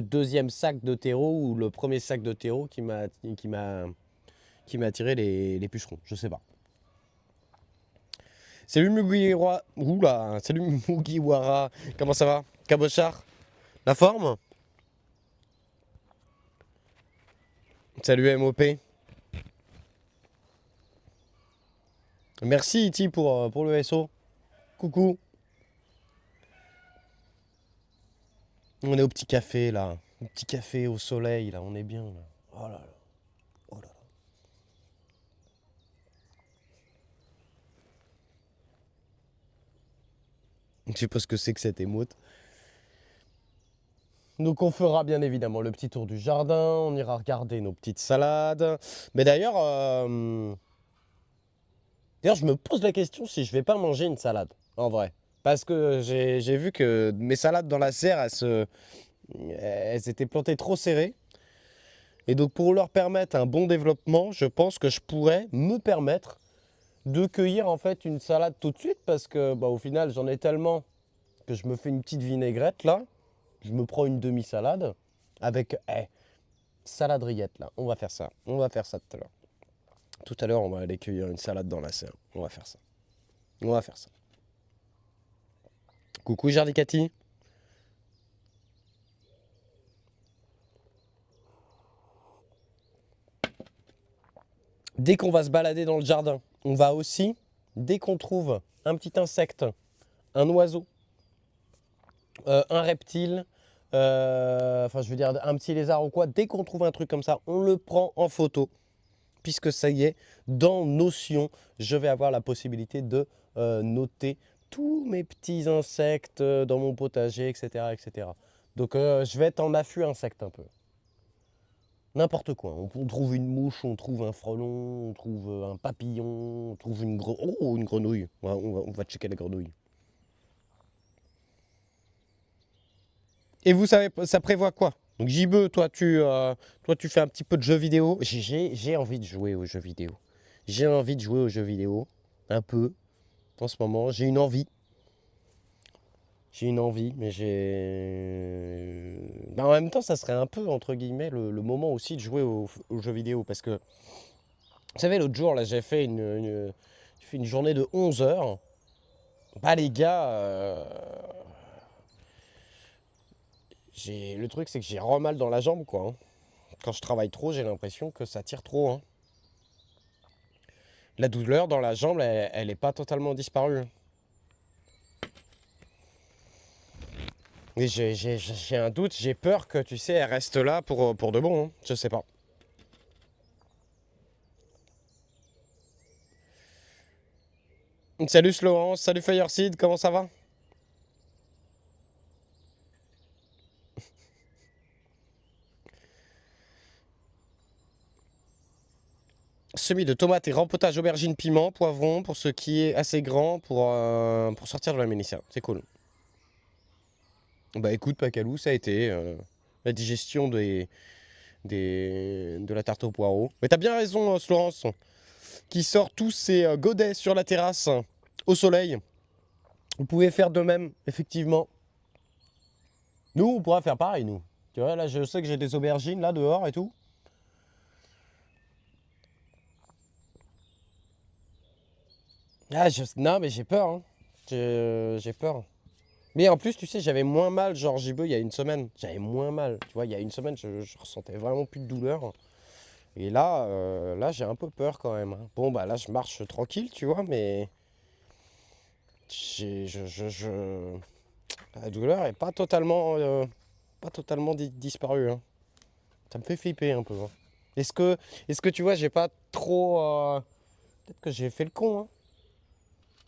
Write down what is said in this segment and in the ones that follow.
deuxième sac de terreau ou le premier sac de terreau qui m'a attiré les pucerons. Je sais pas. Salut Mugiwara. Oula, salut Mugiwara. Comment ça va? Cabochard? La forme? Salut MOP. Merci Iti pour le SO. Coucou. On est au petit café là. Au petit café au soleil là. On est bien là. Oh là là. Oh là là. Je sais pas ce que c'est que cette émote. Donc on fera bien évidemment le petit tour du jardin. On ira regarder nos petites salades. Mais d'ailleurs, je me pose la question si je vais pas manger une salade, en vrai. Parce que j'ai vu que mes salades dans la serre, elles étaient plantées trop serrées. Et donc pour leur permettre un bon développement, je pense que je pourrais me permettre de cueillir en fait une salade tout de suite. Parce que bah, au final, j'en ai tellement que je me fais une petite vinaigrette là. Je me prends une demi-salade avec salade rillette là. On va faire ça. On va faire ça tout à l'heure. Tout à l'heure, on va aller cueillir une salade dans la serre. On va faire ça. On va faire ça. Coucou Jardicati. Dès qu'on va se balader dans le jardin, on va aussi, dès qu'on trouve un petit insecte, un oiseau, un reptile, enfin je veux dire un petit lézard ou quoi, dès qu'on trouve un truc comme ça, on le prend en photo. Puisque ça y est, dans Notion, je vais avoir la possibilité de noter tous mes petits insectes dans mon potager, etc. etc. Donc je vais être en affût insecte un peu. N'importe quoi. On trouve une mouche, on trouve un frelon, on trouve un papillon, on trouve une grenouille. On va checker la grenouille. Et vous savez, ça prévoit quoi? Donc JB, toi tu fais un petit peu de jeux vidéo. J'ai envie de jouer aux jeux vidéo. J'ai envie de jouer aux jeux vidéo. Un peu. En ce moment, j'ai une envie. J'ai une envie, mais ben, en même temps, ça serait un peu, entre guillemets, le moment aussi de jouer aux jeux vidéo. Parce que, vous savez, l'autre jour, là, j'ai fait une journée de 11 heures. Bah, les gars, le truc, c'est que j'ai mal dans la jambe, quoi, hein. Quand je travaille trop, j'ai l'impression que ça tire trop, hein. La douleur dans la jambe, elle est pas totalement disparue. Mais j'ai un doute, j'ai peur que, tu sais, elle reste là pour de bon, hein. Je sais pas. Salut Florence, salut Fireseed, comment ça va? Semis de tomates et rempotage aubergine piment, poivron, pour ce qui est assez grand pour sortir de la ménicia. C'est cool. Bah écoute, Pacalou, ça a été la digestion de la tarte aux poireaux. Mais t'as bien raison, Florence, qui sort tous ces godets sur la terrasse, au soleil. Vous pouvez faire de même, effectivement. Nous, on pourra faire pareil, nous. Tu vois, là, je sais que j'ai des aubergines, là, dehors et tout. Ah, non, mais j'ai peur, hein. J'ai peur. Mais en plus, tu sais, j'avais moins mal, genre JB, il y a une semaine. J'avais moins mal. Tu vois, il y a une semaine, je ressentais vraiment plus de douleur. Et là, là j'ai un peu peur quand même, hein. Bon, bah là, je marche tranquille, tu vois, mais la douleur est pas totalement disparue, hein. Ça me fait flipper un peu, hein. Est-ce que, est-ce que tu vois, j'ai pas trop... peut-être que j'ai fait le con, hein.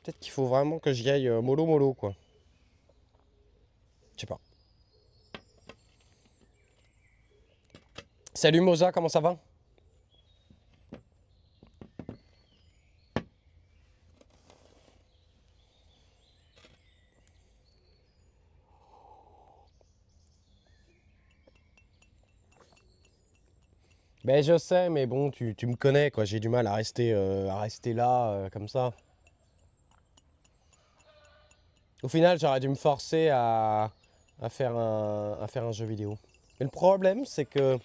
Peut-être qu'il faut vraiment que j'y aille mollo mollo, quoi. Je sais pas. Salut Moza, comment ça va? Ben je sais, mais bon, tu me connais, quoi. J'ai du mal à rester là, comme ça. Au final, j'aurais dû me forcer à faire un jeu vidéo. Mais le problème, c'est que